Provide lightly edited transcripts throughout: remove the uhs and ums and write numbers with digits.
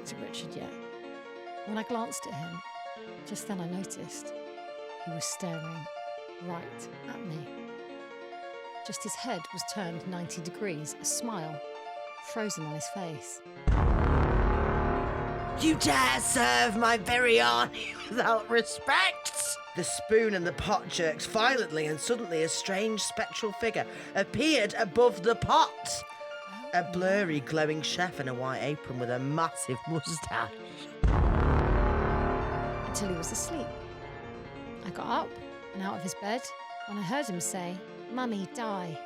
looked at Richard yet. When I glanced at him, just then I noticed he was staring right at me. Just his head was turned 90 degrees, a smile frozen on his face. You dare serve my biryani without respect? The spoon and the pot jerked violently, and suddenly a strange spectral figure appeared above the pot. A blurry, glowing chef in a white apron with a massive moustache. Until he was asleep. I got up and out of his bed when I heard him say, "Mummy, die."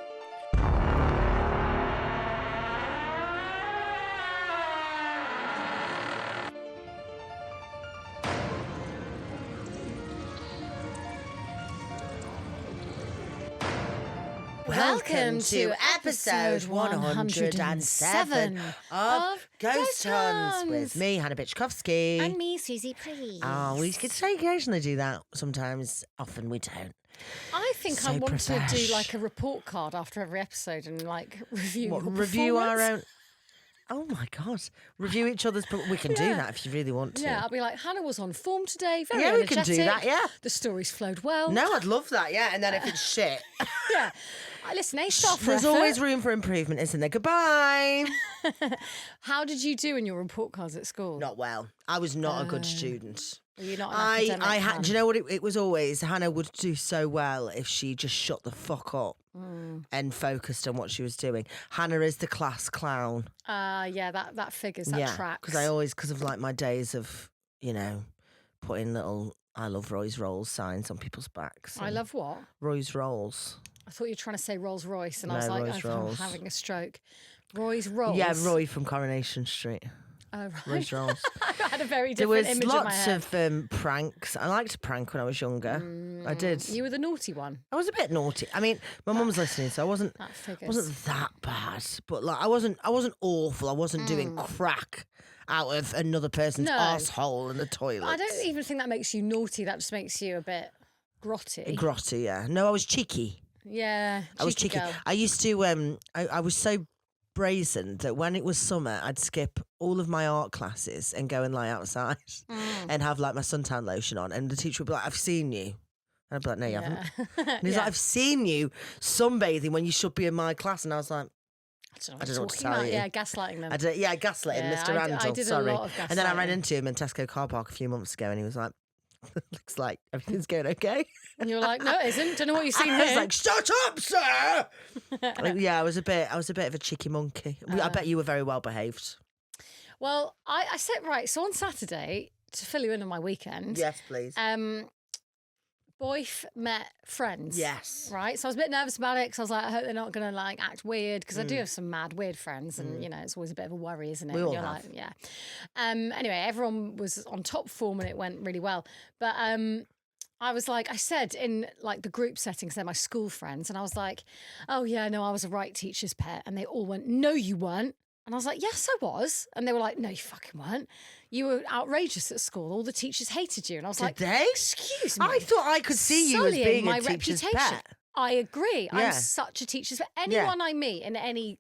Welcome to episode 107 of Ghost Huns with me, Hannah Bitchkovsky. And me, Susie Priest. Oh, we could occasionally do that. Sometimes, often we don't. I think So I want profesh. to do like a report card after every episode and like review your Review our performance. own. Oh my God. Review each other's. We can do Yeah. that if you really want to. Yeah, I'll be like, Hannah was on form today, very Yeah, we energetic. can do that, yeah. The stories flowed well. No, I'd love that, yeah. And then if it's shit, Yeah. Listen, A star for there's effort. always room for improvement, isn't there? Goodbye. How did you do in your report cards at school? Not well. I was not a good student. Were you not an I academic had. fan? Do you know what it was always? Hannah would do so well if she just shut the fuck up and focused on what she was doing. Hannah is the class clown. Yeah, that figures, that tracks. Because of like my days of, putting little "I love Roy's Rolls" signs on people's backs. I love what? Roy's Rolls. I thought you were trying to say Rolls Royce, and I No, was like, Roy's I'm Rolls. having a stroke. Roy's Rolls. Yeah, Roy from Coronation Street. Oh, right. Roy's Rolls. I had a very There different was image in my lots head. of pranks. I liked to prank when I was younger. I did. You were the naughty one. I was a bit naughty. I mean, my mum's listening, so I wasn't That that bad. But like, I wasn't awful. I wasn't doing crack out of another person's No. asshole in the toilet. I don't even think that makes you naughty. That just makes you a bit grotty. Grotty, yeah. No, I was cheeky. Yeah, I was cheeky. girl. I used to. I was so brazen that when it was summer, I'd skip all of my art classes and go and lie outside and have like my suntan lotion on, and the teacher would be like, "I've seen you." And I'd be like, "No, you haven't." And he's like, "I've seen you sunbathing when you should be in my class," and I was like, I don't know what to talking tell about. you. Yeah, gaslighting them. gaslit him, Yeah, Mr. Randall. I did sorry. a lot of And then I ran gaslighting. into him in Tesco car park a few months ago, and he was like, "Looks like everything's going okay." And you're like, no, it isn't. Don't know what you've seen I was here. like, "Shut up, sir!" Yeah, I was a bit of a cheeky monkey. I bet you were very well behaved. Well, I said, right, so on Saturday, to fill you in on my weekend, Yes, please. Boyf met friends. Yes. Right? So I was a bit nervous about it because I was like, I hope they're not going to like act weird because I do have some mad weird friends and, it's always a bit of a worry, isn't it? We When all you're have. like, yeah. Anyway, everyone was on top form and it went really well. But I was like, I said in like the group settings, they're my school friends. And I was like, oh yeah, no, I was a right teacher's pet. And they all went, no, you weren't. And I was like, yes, I was. And they were like, no, you fucking weren't. You were outrageous at school. All the teachers hated you. And I was like, they? excuse me. I thought I could see you as Sullying being my a teacher's reputation. pet. I agree. Yeah. I'm such a teacher's pet. Anyone I meet in any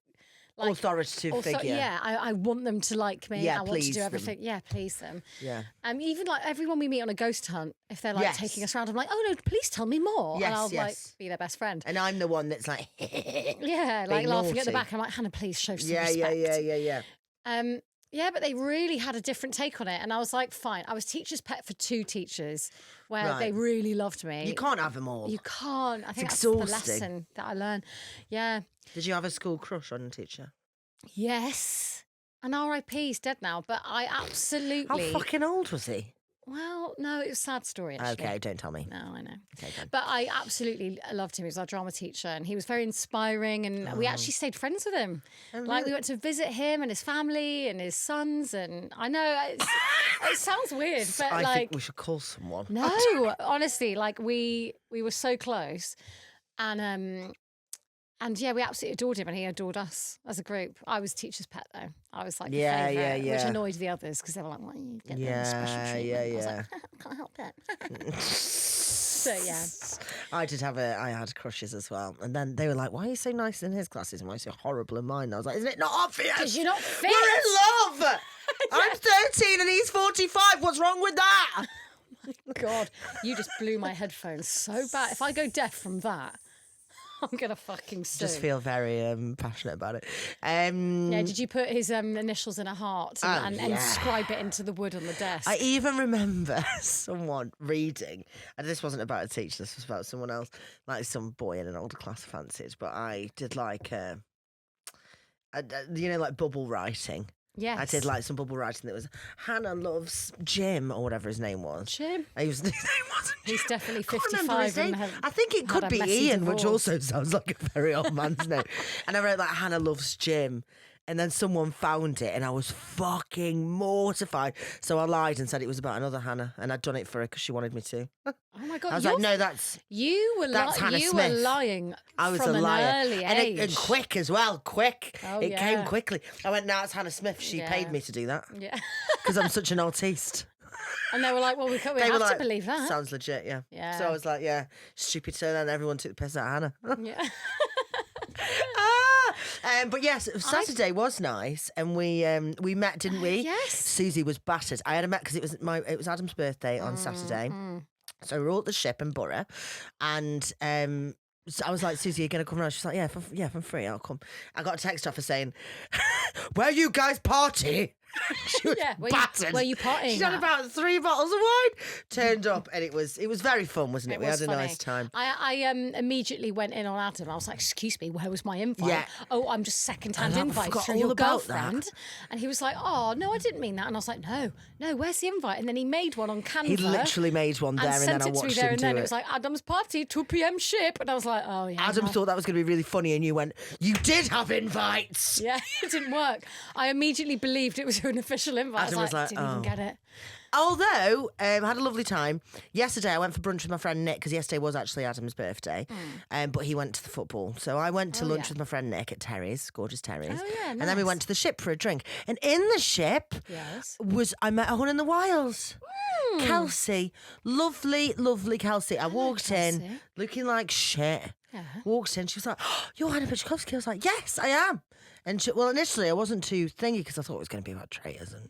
like Authoritative figure. yeah, I want them to like me. Yeah, I want to please do them. everything. Yeah, please them. Yeah. Even like everyone we meet on a ghost hunt, if they're like Yes. taking us around, I'm like, oh no, please tell me more. Yes, and I'll like yes. be their best friend. And I'm the one that's like, Yeah, like being laughing at the naughty. back. I'm like, Hannah, please show some yeah, respect. yeah. Yeah, but they really had a different take on it. And I was like, fine. I was teacher's pet for 2 teachers where Right. they really loved me. You can't have them all. You can't. I think It's that's the exhausting. lesson that I learned. Yeah. Did you have a school crush on a teacher? Yes. And RIP, he's dead now. But I How absolutely. fucking old was he? Well, no, it was a sad story, actually. Okay, don't tell me. No, I know. Okay, go on. But I absolutely loved him. He was our drama teacher and he was very inspiring. And we actually stayed friends with him. Like, we went to visit him and his family and his sons. And I know it sounds weird, but I like. think we should call someone. No, honestly, like we were so close. And yeah, we absolutely adored him and he adored us as a group. I was teacher's pet though. I was like the Yeah, favourite, yeah, which yeah. annoyed the others because they were like, why you get Yeah, special treatment? yeah, I was yeah. like, can't help it. So yeah. I had crushes as well. And then they were like, why are you so nice in his classes and why are you so horrible in mine? And I was like, isn't it not obvious? Because you're not fit. We're in love! I'm 13 and he's 45. What's wrong with that? God, you just blew my headphones so bad. If I go deaf from that, I'm gonna fucking sue. Just feel very passionate about it. Yeah, did you put his initials in a heart and inscribe it into the wood on the desk? I even remember someone reading, and this wasn't about a teacher, this was about someone else, like some boy in an older class fancied, but I did like, like bubble writing. Yes. I did like some bubble writing that was Hannah loves Jim or whatever his name was. Jim? His name wasn't Jim. He's definitely I can't remember his 55 name. and I think it could had a be messy Ian, which divorce. also sounds like a very old man's name. And I wrote like Hannah loves Jim. And then someone found it and I was fucking mortified. So I lied and said it was about another Hannah. And I'd done it for her because she wanted me to. Oh my God. I was like, no, that's Hannah you Smith. were lying I was from a liar. an early age. And quick as well, quick. Oh, it came yeah. quickly. I went, no, it's Hannah Smith. She Yeah. paid me to do that Yeah. because I'm such an artiste. And they were like, well, we They have were to like, believe that. sounds legit, yeah. Yeah. So I was like, yeah, stupid turn, and everyone took the piss out of Hannah. Yeah. But yes, Saturday was nice, and we met, didn't we? Yes. Susie was battered. I had a met because it was Adam's birthday on Saturday, so we were all at the Ship in Borough, and so I was like, Susie, you're going to come around? She's like, yeah, if I'm free, I'll come. I got a text off her saying, where you guys party? She was battered. were you partying She had at? about 3 bottles of wine. Turned up, and it was very fun, wasn't it? We was had a funny. nice time. I immediately went in on Adam. I was like, excuse me, where was my invite? Yeah. Oh, I'm just second-hand I invite forgot through all your about that. girlfriend. And he was like, oh, no, I didn't mean that. And I was like, no, where's the invite? And then he made one on Canva. He literally made one there, and then sent I it to me watched there him and do then. it. It was like, Adam's party, 2 p.m. Ship. And I was like, oh, yeah. Adam no. thought that was going to be really funny, and you went, you did have invites. Yeah, it didn't work. I immediately believed it was an official invite. Adam I was was like, like, didn't even oh. get it. Although, had a lovely time. Yesterday, I went for brunch with my friend Nick, because yesterday was actually Adam's birthday, but he went to the football. So I went to lunch with my friend Nick at Terry's, gorgeous Terry's. Oh, yeah, And then we nice. went to the Ship for a drink. And in the Ship Yes. I met a hun in the wild. Kelsey. Lovely, lovely Kelsey. I walked in Kelsey. looking like shit. Yeah. Walked in, she was like, oh, you're Hannah Bitchkovsky. I was like, yes, I am. And initially I wasn't too thingy because I thought it was going to be about traitors, and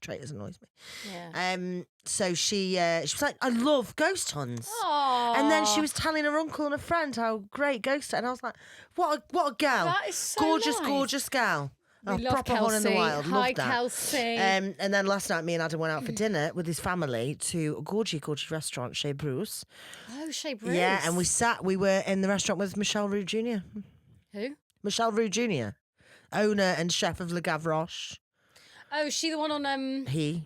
traitors annoys me. Yeah. So she was like, I love ghost hunts. Aww. And then she was telling her uncle and a friend how great ghost, and I was like, what a gal. That is so gorgeous, nice. gorgeous gal. We love proper Kelsey. one in the wild. Hi, Love that. Kelsey. And then last night, me and Adam went out for dinner with his family to a gorgeous restaurant, Chez Bruce. Oh, Shea Bruce. Yeah, and we were in the restaurant with Michel Roux Jr. Who? Michel Roux Jr., owner and chef of Le Gavroche. Oh, is she the one on He.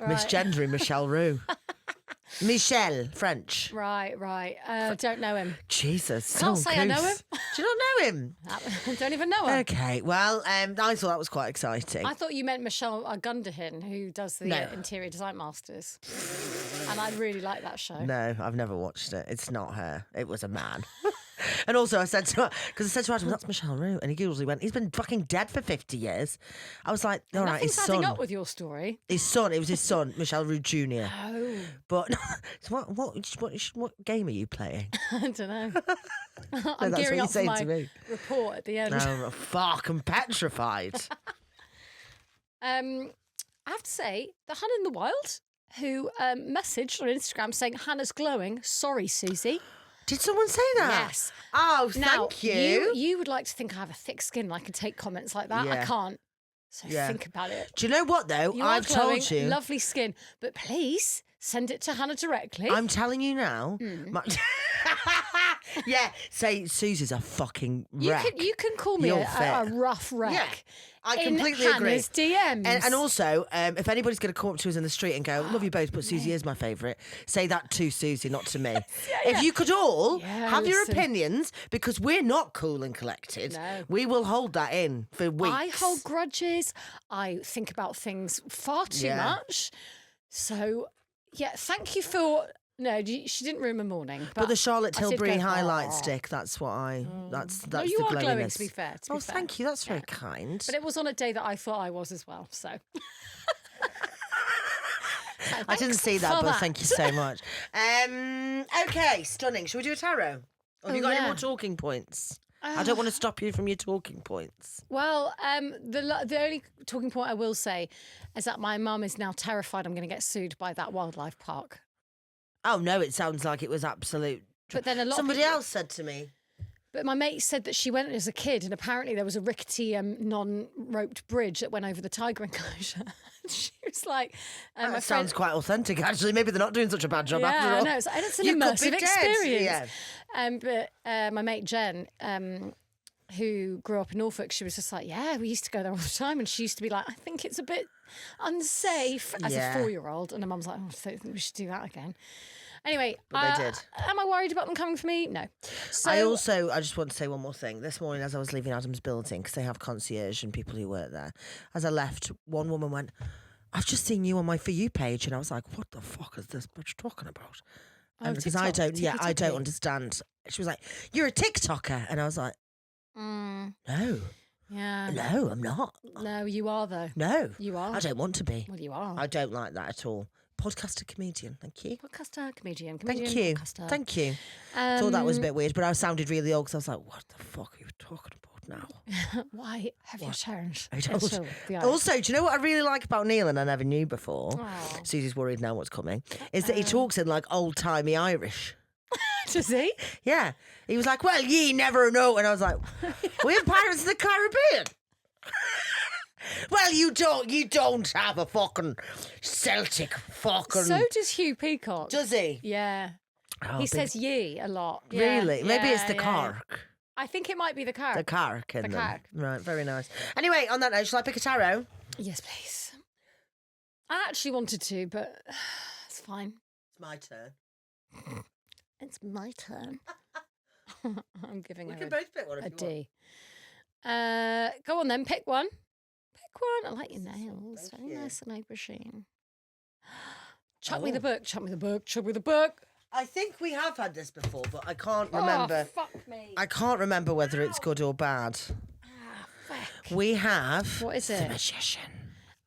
Right. Misgendering Michel Roux. Michel, French. Right. Don't know him. Jesus. Can't so say I know goose. him. Do you not know him? Don't even know her. Okay, well, I thought that was quite exciting. I thought you meant Michelle Gunderhin, who does the No. Interior Design Masters. And I really like that show. No, I've never watched it. It's not her. It was a man. And also I said to Adam, that's Michel Roux. And he Googled, went, he's been fucking dead for 50 years. I was like, all right, his Nothing's adding son. up with your story. It was his son, Michel Roux Jr. Oh, But so what game are you playing? I don't know. I'm that's gearing what up you for say my to me. report at the end. Oh, fuck, I'm petrified. I have to say, the Hun in the Wild, who messaged on Instagram saying, Hannah's glowing. Sorry, Susie. Did someone say that? Yes. Oh, Now, thank you. You would like to think I have a thick skin and I can take comments like that. I Yeah. can't. So Yeah. think about it. Do you know what, though? You are I've glowing, told you. lovely skin, but please send it to Hannah directly. I'm telling you now. Hmm. Yeah, say Susie's a fucking you wreck. can call me You'll a fit. rough wreck. Yeah, I in completely agree. Hannah's DMs. And also, if anybody's going to come up to us in the street and go, love you both, but Susie is my favourite, say that to Susie, not to me. If you could all Yeah, have your listen. opinions, because we're not cool and collected, No. we will hold that in for weeks. I hold grudges. I think about things far too Yeah. much. So, yeah, thank you for... No, she didn't ruin my morning. But the Charlotte I did Tilbury go, highlight "Aw." stick, that's what I... That's No, the you are glowing, glowiness. to be fair. Oh, thank you. That's very kind. But it was on a day that I thought I was as well, so... I didn't see that, for but that. thank you so much. Okay, stunning. Shall we do a tarot? Or have you got any yeah. more talking points? I don't want to stop you from your talking points. Well, the only talking point I will say is that my mum is now terrified I'm going to get sued by that wildlife park. Oh, no, it sounds like it was absolute... But then Somebody else said to me... But my mate said that she went as a kid and apparently there was a rickety non-roped bridge that went over the tiger enclosure. She was like... that sounds quite authentic, actually. Maybe they're not doing such a bad job after all. Yeah, I know. It's an immersive experience. Yeah. But my mate Jen, who grew up in Norfolk, she was just like, yeah, we used to go there all the time. And she used to be like, I think it's a bit unsafe as a 4-year-old. And her mum's like, oh, I don't think we should do that again. Anyway, but they did. Am I worried about them coming for me? No. So I just want to say one more thing. This morning, as I was leaving Adam's building, because they have concierge and people who work there, as I left, one woman went, I've just seen you on my For You page. And I was like, what the fuck is this bitch talking about? And because I don't understand. She was like, you're a TikToker. And I was like, no. Yeah. No, I'm not. No, you are, though. No. You are. I don't want to be. Well, you are. I don't like that at all. Podcaster, comedian. Thank you. Podcaster, comedian. Thank you. Podcaster. Thank you. Thought that was a bit weird, but I sounded really old because I was like, what the fuck are you talking about now? Why have you changed? I don't. Also, do you know what I really like about Neil and I never knew before? Oh. Susie's worried now what's coming. Is that he talks in like old-timey Irish. Does he? Yeah. He was like, well, ye never know. And I was like, we're Pirates of the Caribbean. Well, you don't have a fucking Celtic fucking... So does Hugh Peacock. Does he? Yeah. Oh, he says ye a lot. Really? Yeah, Maybe it's the yeah. Cork. I think it might be the Cork. The Cork in The them. Cork. Right, very nice. Anyway, on that note, shall I pick a tarot? Yes, please. I actually wanted to, but it's fine. It's my turn. It's my turn. I'm giving We her can both pick one if a you want. D. Go on then, pick one. Pick one. I like your nails. Thank Very you. nice and aubergine. Chuck me the book. Chuck me the book. Chuck me the book. I think we have had this before, but I can't remember. Oh, fuck me. I can't remember whether it's good or bad. Ah, fuck. We have... What is The it? Magician.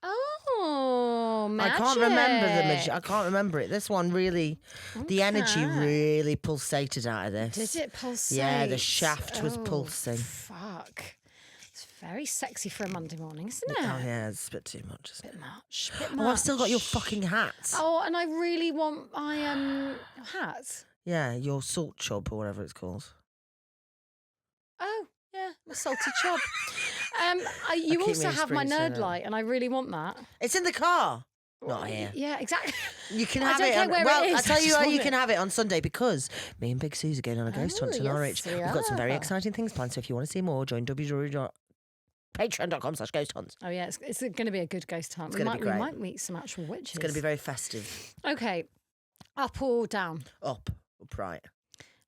Oh, magic. I can't remember the magician. I can't remember it. This one really... The energy Okay. really pulsated out of this. Did it pulsate? Yeah, the shaft was Oh, pulsing. Fuck. It's very sexy for a Monday morning, isn't it? Oh, yeah, it's a bit too much. Isn't it? Bit much. Bit Oh, I've still got your much. fucking hat. Oh, and I really want my hat. Yeah, your salt chub or whatever it's called. Oh, yeah, my salty chop. You keep me also in have my spring, so nerd no. light, and I really want that. It's in the car. Not here. Yeah, exactly. You can I have don't it. care On, where it well, is, I I tell you just how want you it. can have it on Sunday because me and Big Suze are going on a ghost hunt in yes, Norwich. we We've got some very are. exciting things planned. So if you want to see more, join www.patreon.com/ghosthunts. Oh yeah, it's going to be a good ghost hunt. It's gonna be great. We might meet some actual witches. It's going to be very festive. Okay, up or down? Upright.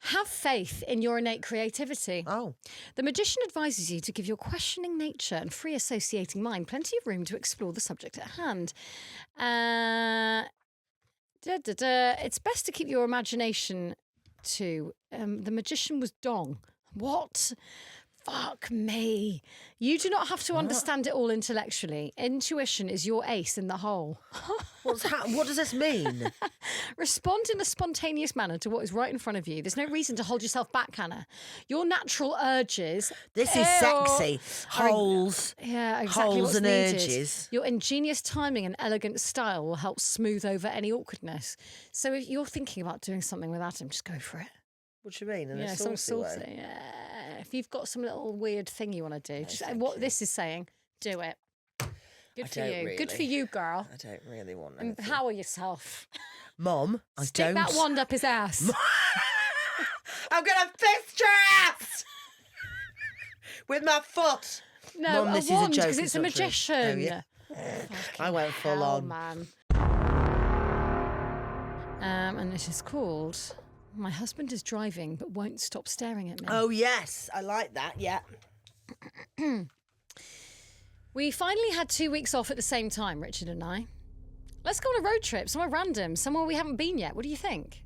Have faith in your innate creativity. Oh, The magician advises you to give your questioning nature and free associating mind plenty of room to explore the subject at hand. It's best to keep your imagination to. The magician was Dong. What? Fuck me. You do not have to understand it all intellectually. Intuition is your ace in the hole. what does this mean? Respond in a spontaneous manner to what is right in front of you. There's no reason to hold yourself back, Hannah. Your natural urges. This is sexy. Holes. Yeah, exactly. Holes what's and needed. urges. Your ingenious timing and elegant style will help smooth over any awkwardness. So if you're thinking about doing something with Adam, just go for it. What do you mean? In Yeah, a some saucy saucy. way? Yeah. If you've got some little weird thing you want to do, just what this is saying, do it. Good for you. don't Good for really. you, girl. I don't really want anything. Empower yourself. Mom, I Stick don't. that wand up his ass. I'm going to fist your ass with my foot. No, Mum, a this is a wand joke, because it's it's a not true. magician. Oh, yeah. Fucking I went full hell, on. man. And it is called My Husband is Driving but Won't Stop Staring at Me. Oh, yes. I like that. Yeah. We finally had 2 weeks off at the same time, Richard and I. Let's go on a road trip, somewhere random, somewhere we haven't been yet. What do you think?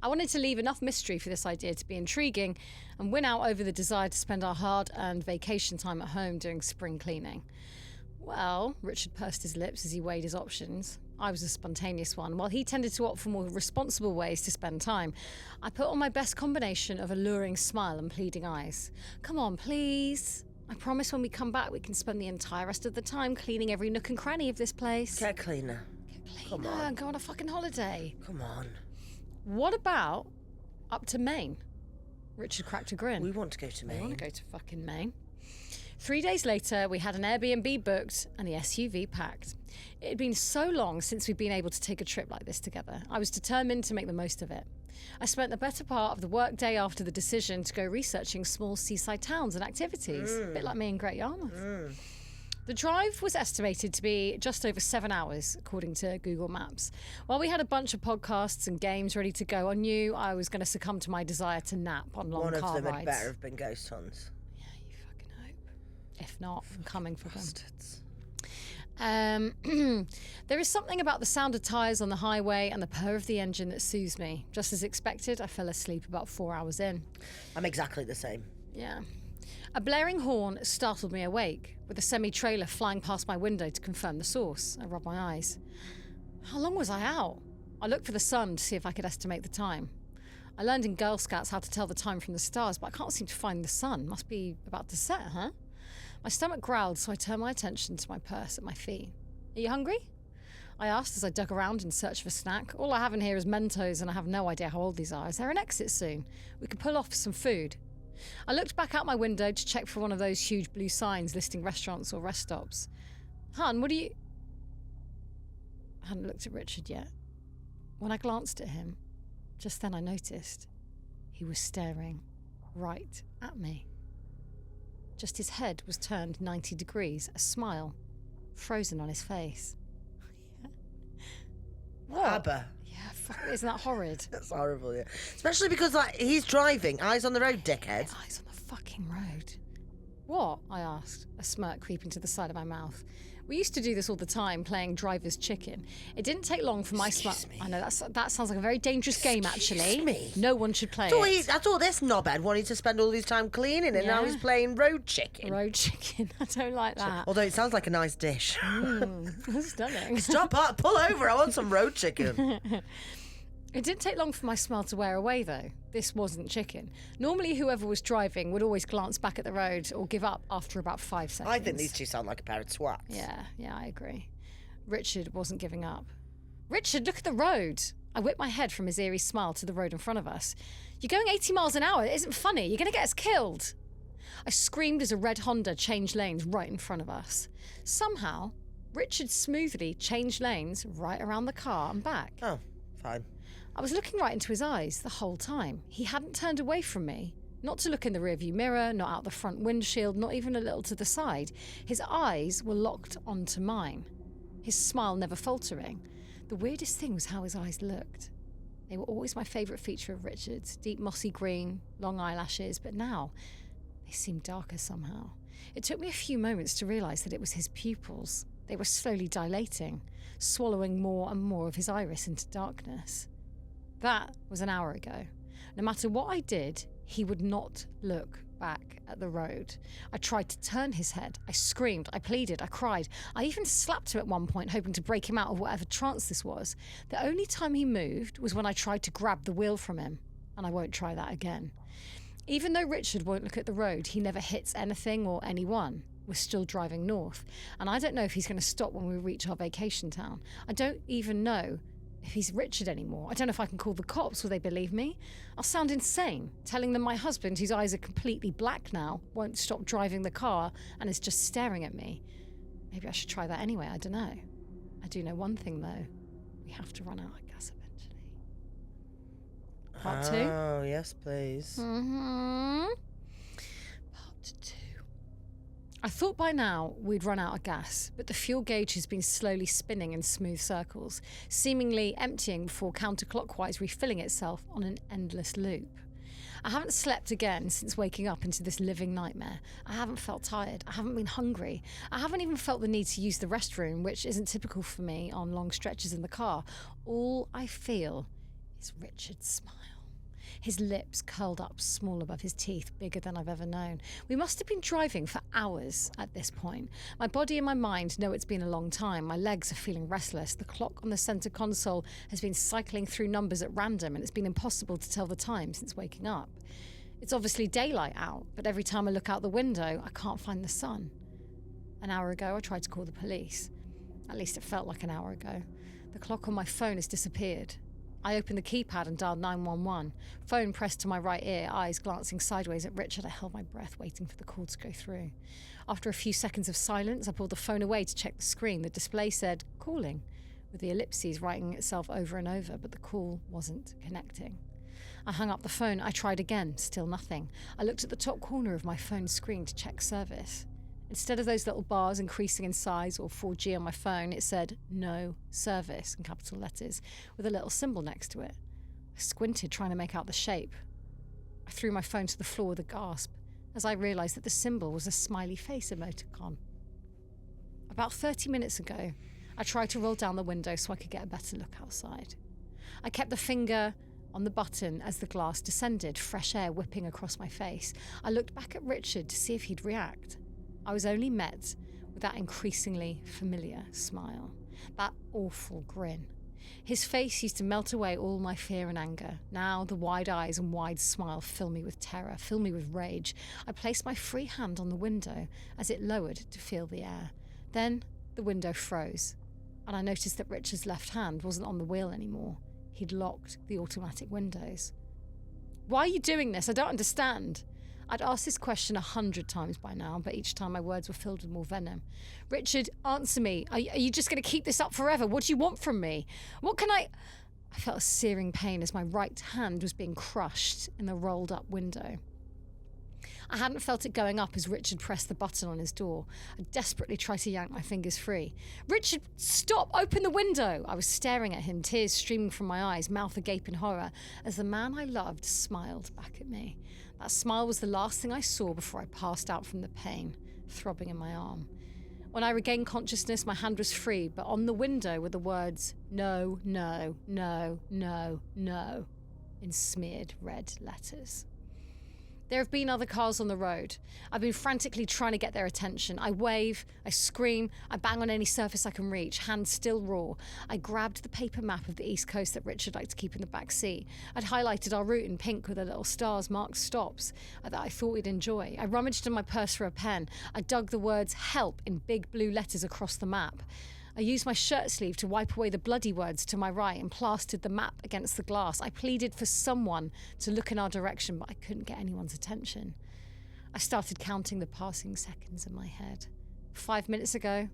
I wanted to leave enough mystery for this idea to be intriguing and win out over the desire to spend our hard-earned vacation time at home doing spring cleaning. Well, Richard pursed his lips as he weighed his options. I was a spontaneous one, while he tended to opt for more responsible ways to spend time. I put on my best combination of alluring smile and pleading eyes. Come on, please. I promise when we come back we can spend the entire rest of the time cleaning every nook and cranny of this place. Get cleaner. Come on. And go on a fucking holiday. Come on. What about up to Maine? Richard cracked a grin. We want to go to Maine. We want to go to fucking Maine. 3 days later, we had an Airbnb booked and the SUV packed. It had been so long since we'd been able to take a trip like this together. I was determined to make the most of it. I spent the better part of the workday after the decision to go researching small seaside towns and activities, a bit like me in Great Yarmouth. The drive was estimated to be just over 7 hours, according to Google Maps. While we had a bunch of podcasts and games ready to go, I knew I was going to succumb to my desire to nap on long car rides. One of them had better have been ghost hunts. Yeah, you fucking hope. If not, I'm coming for Bastards. them. There is something about the sound of tyres on the highway and the purr of the engine that soothes me. Just as expected, I fell asleep about 4 hours in. I'm exactly the same. Yeah. A blaring horn startled me awake, with a semi-trailer flying past my window to confirm the source. I rubbed my eyes. How long was I out? I looked for the sun to see if I could estimate the time. I learned in Girl Scouts how to tell the time from the stars, but I can't seem to find the sun. Must be about to set, huh? My stomach growled, so I turned my attention to my purse at my feet. Are you hungry? I asked as I dug around in search of a snack. All I have in here is Mentos, and I have no idea how old these are. Is there an exit soon? We could pull off some food. I looked back out my window to check for one of those huge blue signs listing restaurants or rest stops. Hun, what do you... I hadn't looked at Richard yet. When I glanced at him, just then I noticed he was staring right at me. Just his head was turned 90 degrees, a smile frozen on his face. What? ABBA. Yeah, fuck, isn't that horrid? That's horrible, yeah. Especially because, like, he's driving. Eyes on the road, dickhead. Eyes on the fucking road. What? I asked, a smirk creeping to the side of my mouth. We used to do this all the time, playing driver's chicken. It didn't take long for my smile. I know, that sounds like a very dangerous game, actually. Me? No one should play it. I thought this knobhead wanted to spend all his time cleaning, and now he's playing road chicken. Road chicken. I don't like that. Although it sounds like a nice dish. Stunning. Stop up, pull over. I want some road chicken. It didn't take long for my smile to wear away, though. This wasn't chicken. Normally, whoever was driving would always glance back at the road or give up after about 5 seconds. I think these two sound like a pair of twats. Yeah, I agree. Richard wasn't giving up. Richard, look at the road. I whipped my head from his eerie smile to the road in front of us. You're going 80 miles an hour. It isn't funny. You're going to get us killed. I screamed as a red Honda changed lanes right in front of us. Somehow, Richard smoothly changed lanes right around the car and back. Oh, fine. I was looking right into his eyes the whole time. He hadn't turned away from me. Not to look in the rearview mirror, not out the front windshield, not even a little to the side. His eyes were locked onto mine, his smile never faltering. The weirdest thing was how his eyes looked. They were always my favourite feature of Richard's, deep mossy green, long eyelashes, but now they seemed darker somehow. It took me a few moments to realise that it was his pupils. They were slowly dilating, swallowing more and more of his iris into darkness. That was an hour ago. No matter what I did, he would not look back at the road. I tried to turn his head. I screamed, I pleaded, I cried. I even slapped him at one point, hoping to break him out of whatever trance this was. The only time he moved was when I tried to grab the wheel from him, and I won't try that again. Even though Richard won't look at the road, he never hits anything or anyone. We're still driving north, and I don't know if he's going to stop when we reach our vacation town. I don't even know if he's Richard anymore. I don't know if I can call the cops. Will they believe me? I'll sound insane, telling them my husband, whose eyes are completely black now, won't stop driving the car and is just staring at me. Maybe I should try that anyway. I don't know. I do know one thing, though. We have to run out of gas eventually. Part 2? Oh, yes, please. Part 2. I thought by now we'd run out of gas, but the fuel gauge has been slowly spinning in smooth circles, seemingly emptying before counterclockwise refilling itself on an endless loop. I haven't slept again since waking up into this living nightmare. I haven't felt tired. I haven't been hungry. I haven't even felt the need to use the restroom, which isn't typical for me on long stretches in the car. All I feel is Richard's smile. His lips curled up small above his teeth, bigger than I've ever known. We must have been driving for hours at this point. My body and my mind know it's been a long time. My legs are feeling restless. The clock on the centre console has been cycling through numbers at random, and it's been impossible to tell the time since waking up. It's obviously daylight out, but every time I look out the window, I can't find the sun. An hour ago, I tried to call the police. At least it felt like an hour ago. The clock on my phone has disappeared. I opened the keypad and dialed 911. Phone pressed to my right ear, eyes glancing sideways at Richard. I held my breath, waiting for the call to go through. After a few seconds of silence, I pulled the phone away to check the screen. The display said, calling, with the ellipses writing itself over and over, but the call wasn't connecting. I hung up the phone. I tried again, still nothing. I looked at the top corner of my phone screen to check service. Instead of those little bars increasing in size or 4G on my phone, it said no service in capital letters with a little symbol next to it. I squinted, trying to make out the shape. I threw my phone to the floor with a gasp as I realised that the symbol was a smiley face emoticon. About 30 minutes ago, I tried to roll down the window so I could get a better look outside. I kept the finger on the button as the glass descended, fresh air whipping across my face. I looked back at Richard to see if he'd react. I was only met with that increasingly familiar smile, that awful grin. His face used to melt away all my fear and anger. Now the wide eyes and wide smile fill me with terror, fill me with rage. I placed my free hand on the window as it lowered to feel the air. Then the window froze, and I noticed that Richard's left hand wasn't on the wheel anymore. He'd locked the automatic windows. Why are you doing this? I don't understand. I'd asked this question 100 times by now, but each time my words were filled with more venom. Richard, answer me. Are you just going to keep this up forever? What do you want from me? What can I felt a searing pain as my right hand was being crushed in the rolled up window. I hadn't felt it going up as Richard pressed the button on his door. I desperately tried to yank my fingers free. Richard, stop! Open the window! I was staring at him, tears streaming from my eyes, mouth agape in horror, as the man I loved smiled back at me. That smile was the last thing I saw before I passed out from the pain, throbbing in my arm. When I regained consciousness, my hand was free, but on the window were the words, "No, no, no, no, no," in smeared red letters. There have been other cars on the road. I've been frantically trying to get their attention. I wave, I scream, I bang on any surface I can reach, hands still raw. I grabbed the paper map of the East Coast that Richard liked to keep in the back seat. I'd highlighted our route in pink with the little stars marked stops that I thought we'd enjoy. I rummaged in my purse for a pen. I dug the words "help" in big blue letters across the map. I used my shirt sleeve to wipe away the bloody words to my right and plastered the map against the glass. I pleaded for someone to look in our direction, but I couldn't get anyone's attention. I started counting the passing seconds in my head. 5 minutes ago,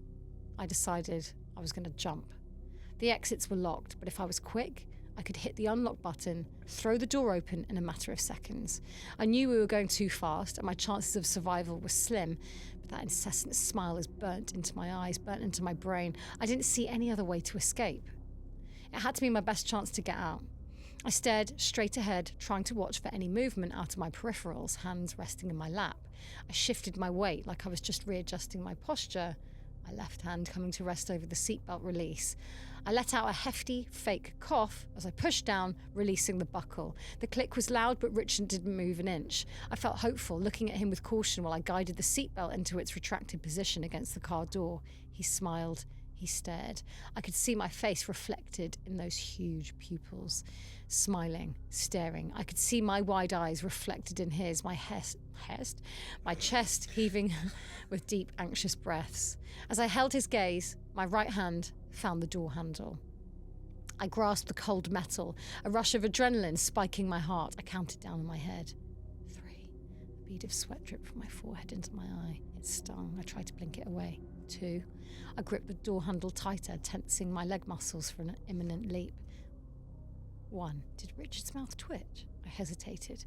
I decided I was going to jump. The exits were locked, but if I was quick, I could hit the unlock button, throw the door open in a matter of seconds. I knew we were going too fast and my chances of survival were slim, but that incessant smile is burnt into my eyes, burnt into my brain. I didn't see any other way to escape. It had to be my best chance to get out. I stared straight ahead, trying to watch for any movement out of my peripherals, hands resting in my lap. I shifted my weight like I was just readjusting my posture, my left hand coming to rest over the seatbelt release. I let out a hefty, fake cough as I pushed down, releasing the buckle. The click was loud, but Richard didn't move an inch. I felt hopeful, looking at him with caution while I guided the seatbelt into its retracted position against the car door. He smiled. He stared. I could see my face reflected in those huge pupils. Smiling, staring. I could see my wide eyes reflected in his, my chest heaving with deep, anxious breaths. As I held his gaze, my right hand found the door handle. I grasped the cold metal, a rush of adrenaline spiking my heart. I counted down in my head. 3. A bead of sweat dripped from my forehead into my eye. It stung. I tried to blink it away. 2. I gripped the door handle tighter, tensing my leg muscles for an imminent leap. 1. Did Richard's mouth twitch? I hesitated.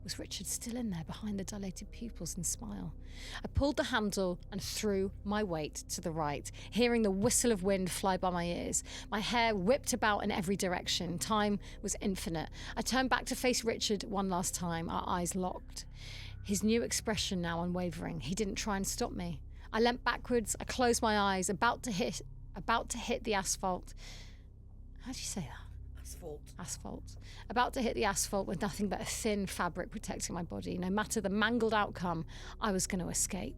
Was Richard still in there behind the dilated pupils and smile? I pulled the handle and threw my weight to the right, hearing the whistle of wind fly by my ears. My hair whipped about in every direction. Time was infinite. I turned back to face Richard one last time, our eyes locked. His new expression now unwavering. He didn't try and stop me. I leant backwards. I closed my eyes, about to hit the asphalt. How do you say that? Asphalt. About to hit the asphalt with nothing but a thin fabric protecting my body. No matter the mangled outcome, I was going to escape.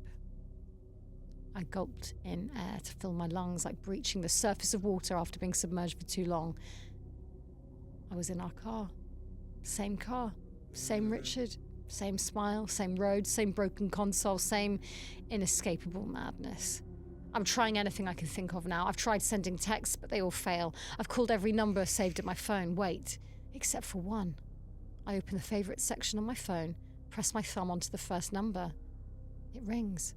I gulped in air to fill my lungs, like breaching the surface of water after being submerged for too long. I was in our car. Same car. Same Richard. Same smile. Same road. Same broken console. Same inescapable madness. I'm trying anything I can think of now. I've tried sending texts, but they all fail. I've called every number saved at my phone. Wait, except for one. I open the favourites section on my phone, press my thumb onto the first number. It rings.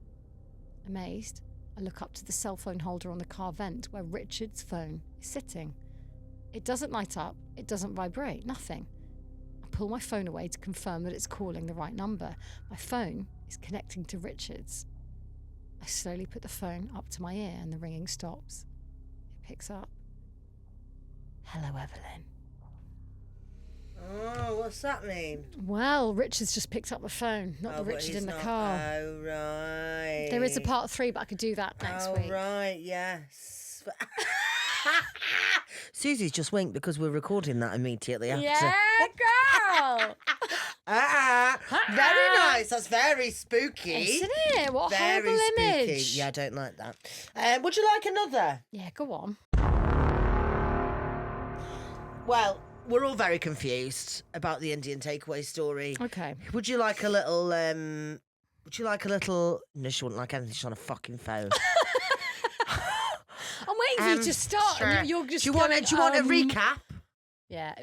Amazed, I look up to the cell phone holder on the car vent where Richard's phone is sitting. It doesn't light up, it doesn't vibrate, nothing. I pull my phone away to confirm that it's calling the right number. My phone is connecting to Richard's. I slowly put the phone up to my ear and the ringing stops. It picks up. Hello, Evelyn. Oh, what's that mean? Well, Richard's just picked up the phone, not the Richard in the car. Oh, right. There is a part 3, but I could do that next week. Oh, right, yes. Susie's just winked because we're recording that immediately after. Yeah, girl! Very nice. That's very spooky. Isn't it? What a very horrible spooky. image. Yeah, I don't like that. Would you like another? Yeah, go on. Well, we're all very confused about the Indian takeaway story. Okay. Would you like a little? No, she wouldn't like anything. She's on a fucking phone. I'm waiting for you to start. Sure. And you're just do you want a recap? Yeah.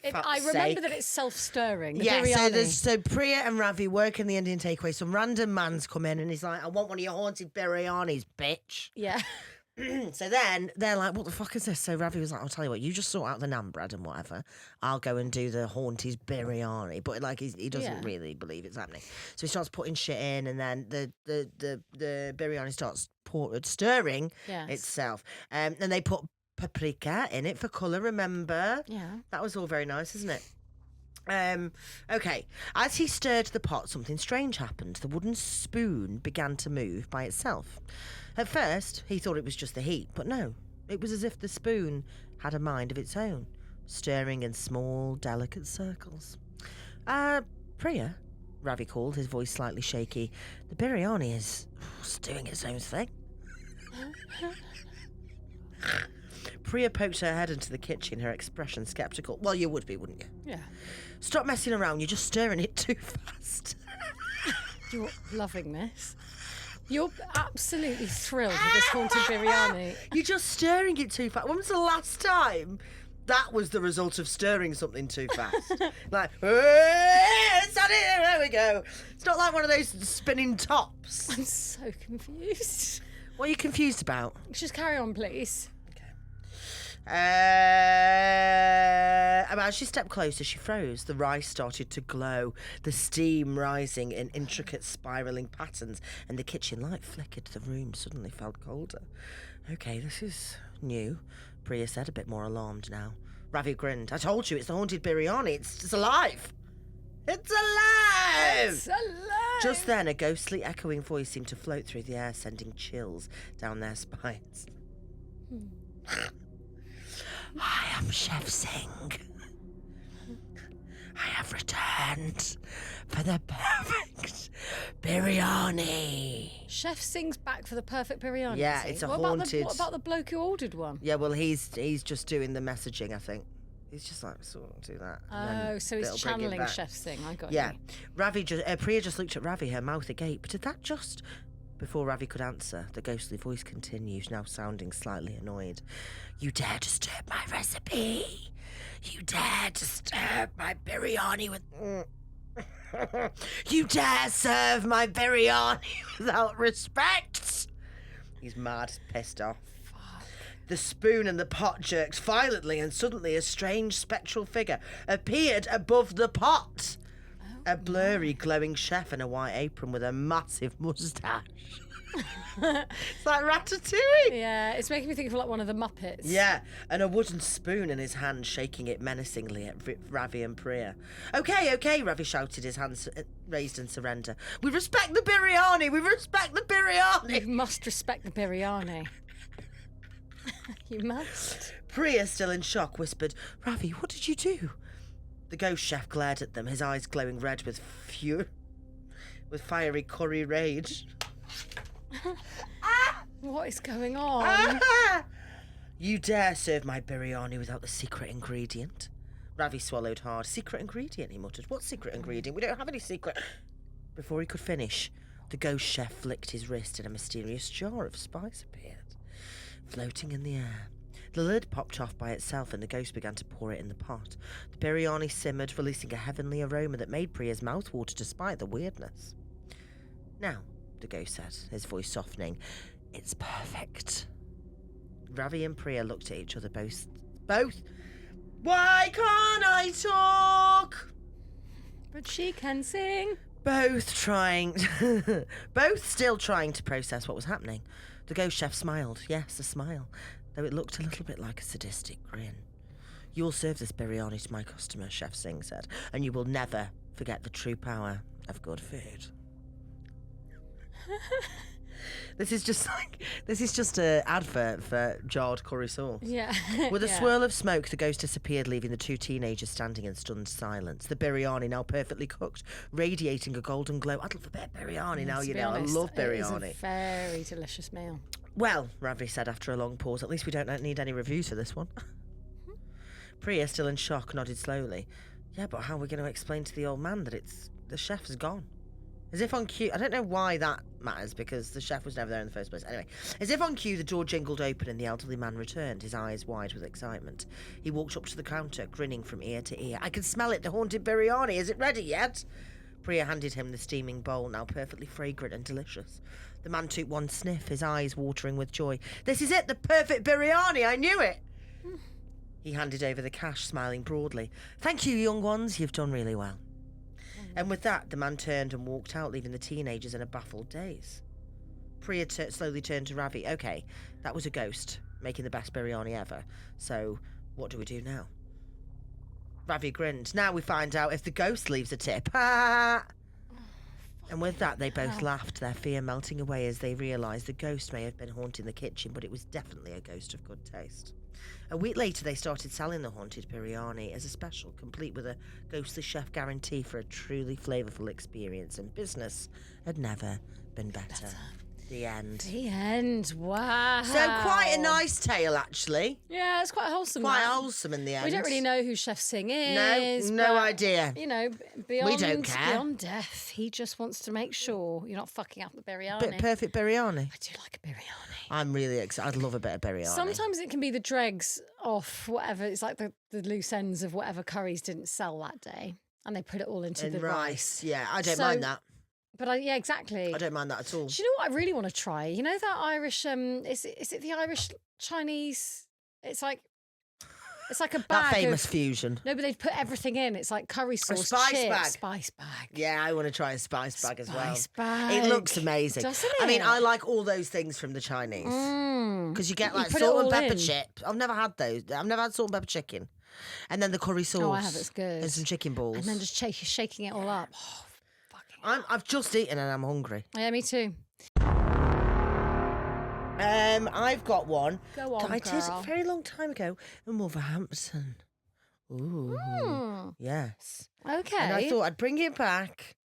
I Fuck's remember sake. that it's self-stirring. The Yeah, biryani. so Priya and Ravi work in the Indian takeaway. Some random man's come in and he's like, I want one of your haunted biryanis, bitch. Yeah. So then they're like, what the fuck is this? So Ravi was like, I'll tell you what, you just sort out the naan bread and whatever. I'll go and do the haunted biryani. But like he doesn't really believe it's happening. So he starts putting shit in and then the biryani starts stirring itself. And they put paprika in it for colour, remember? Yeah. That was all very nice, isn't it? Okay. As he stirred the pot, something strange happened. The wooden spoon began to move by itself. At first, he thought it was just the heat, but no. It was as if the spoon had a mind of its own, stirring in small, delicate circles. Priya, Ravi called, his voice slightly shaky. The biryani is doing its own thing. Priya poked her head into the kitchen, her expression sceptical. Well, you would be, wouldn't you? Yeah. Stop messing around, you're just stirring it too fast. You're loving this. You're absolutely thrilled with this haunted biryani. You're just stirring it too fast. When was the last time that was the result of stirring something too fast? Like, there we go. It's not like one of those spinning tops. I'm so confused. What are you confused about? Just carry on, please. As she stepped closer, she froze. The rice started to glow, the steam rising in intricate spiralling patterns, and the kitchen light flickered. The room suddenly felt colder. Okay, this is new, Priya said, a bit more alarmed now. Ravi grinned. I told you, it's the haunted biryani. It's alive. It's alive! It's alive! Just then, a ghostly echoing voice seemed to float through the air, sending chills down their spines. I am Chef Singh. I have returned for the perfect biryani. Chef Singh's back for the perfect biryani. Yeah, it's a haunted. What about the bloke who ordered one? Yeah, well, he's just doing the messaging, I think. He's just like, so I'll do that. Oh, so he's channeling Chef Singh. I got you. Yeah. Priya just looked at Ravi, her mouth agape. Did that just... Before Ravi could answer, the ghostly voice continued, now sounding slightly annoyed. You dare disturb my recipe? You dare disturb my biryani with... You dare serve my biryani without respect? He's mad, pissed off. Fuck. The spoon and the pot jerked violently, and suddenly a strange spectral figure appeared above the pot. A blurry, glowing chef in a white apron with a massive moustache. It's like Ratatouille. Yeah, it's making me think of like one of the Muppets. Yeah, and a wooden spoon in his hand, shaking it menacingly at Ravi and Priya. Okay, Ravi shouted, his hands raised in surrender. We respect the biryani! We respect the biryani! You must respect the biryani. You must. Priya, still in shock, whispered, Ravi, what did you do? The ghost chef glared at them, his eyes glowing red with fiery curry rage. What is going on? You dare serve my biryani without the secret ingredient? Ravi swallowed hard. Secret ingredient, he muttered. What secret ingredient? We don't have any secret. Before he could finish, the ghost chef flicked his wrist and a mysterious jar of spice appeared, floating in the air. The lid popped off by itself and the ghost began to pour it in the pot. The biryani simmered, releasing a heavenly aroma that made Priya's mouth water despite the weirdness. Now, the ghost said, his voice softening, it's perfect. Ravi and Priya looked at each other both. Why can't I talk? But she can sing. Both still trying to process what was happening. The ghost chef smiled, yes, a smile, though it looked a little bit like a sadistic grin. You'll serve this biryani to my customer, Chef Singh said, and you will never forget the true power of good food. This is just an advert for jarred curry sauce. Yeah. With a swirl of smoke, the ghost disappeared, leaving the two teenagers standing in stunned silence. The biryani, now perfectly cooked, radiating a golden glow. I'd love a bit of biryani now, you know. Honest, I love biryani. It is a very delicious meal. Well, Ravi said after a long pause, at least we don't need any reviews for this one. Priya, still in shock, nodded slowly. Yeah, but how are we going to explain to the old man that the chef is gone? As if on cue, I don't know why that matters because the chef was never there in the first place. Anyway, as if on cue, the door jingled open and the elderly man returned, his eyes wide with excitement. He walked up to the counter, grinning from ear to ear. I can smell it, the haunted biryani. Is it ready yet? Priya handed him the steaming bowl, now perfectly fragrant and delicious. The man took one sniff, his eyes watering with joy. This is it, the perfect biryani. I knew it. He handed over the cash, smiling broadly. Thank you, young ones. You've done really well. And with that, the man turned and walked out, leaving the teenagers in a baffled daze. Priya slowly turned to Ravi. Okay, that was a ghost, making the best biryani ever. So, what do we do now? Ravi grinned. Now we find out if the ghost leaves a tip. And with that, they both laughed, their fear melting away as they realised the ghost may have been haunting the kitchen, but it was definitely a ghost of good taste. A week later, they started selling the haunted biryani as a special, complete with a ghostly chef guarantee for a truly flavourful experience, and business had never been better. The end. The end. Wow. So quite a nice tale, actually. Yeah, it's quite wholesome. Quite wholesome in the end. We don't really know who Chef Singh is. No idea. You know, beyond, we don't care. Beyond death, he just wants to make sure you're not fucking up the biryani. Perfect biryani. I do like a biryani. I'm really excited. I'd love a bit of biryani. Sometimes it can be the dregs off whatever. It's like the loose ends of whatever curries didn't sell that day. And they put it all into the rice. Yeah, I don't mind that. But yeah, exactly. I don't mind that at all. Do you know what I really want to try? You know that Irish, is it the Irish Chinese? It's like a bag. That famous fusion. No, but they've put everything in. It's like curry sauce, spice chips, bag. Spice bag. Yeah, I want to try a spice bag as well. Spice bag. It looks amazing. Doesn't it? I mean, I like all those things from the Chinese. Because you get like salt and pepper chips. I've never had those. I've never had salt and pepper chicken. And then the curry sauce. Oh, I have. It's good. And some chicken balls. And then just shaking it all up. Oh, I've just eaten and I'm hungry. Yeah, me too. I've got one. Go on, that I did girl. a very long time ago in Wolverhampton. Ooh. Yes. Okay. And I thought I'd bring it back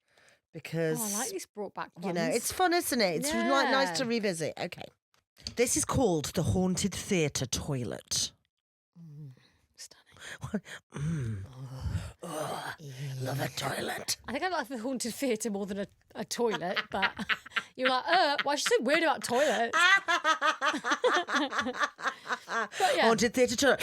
because... I like these brought back ones. You know, it's fun, isn't it? It's like nice to revisit. Okay. This is called the Haunted Theatre Toilet. Stunning. Love a toilet. I think I like the haunted theatre more than a toilet, but you're like, why is she so weird about toilets? But yeah. Haunted Theatre Toilet.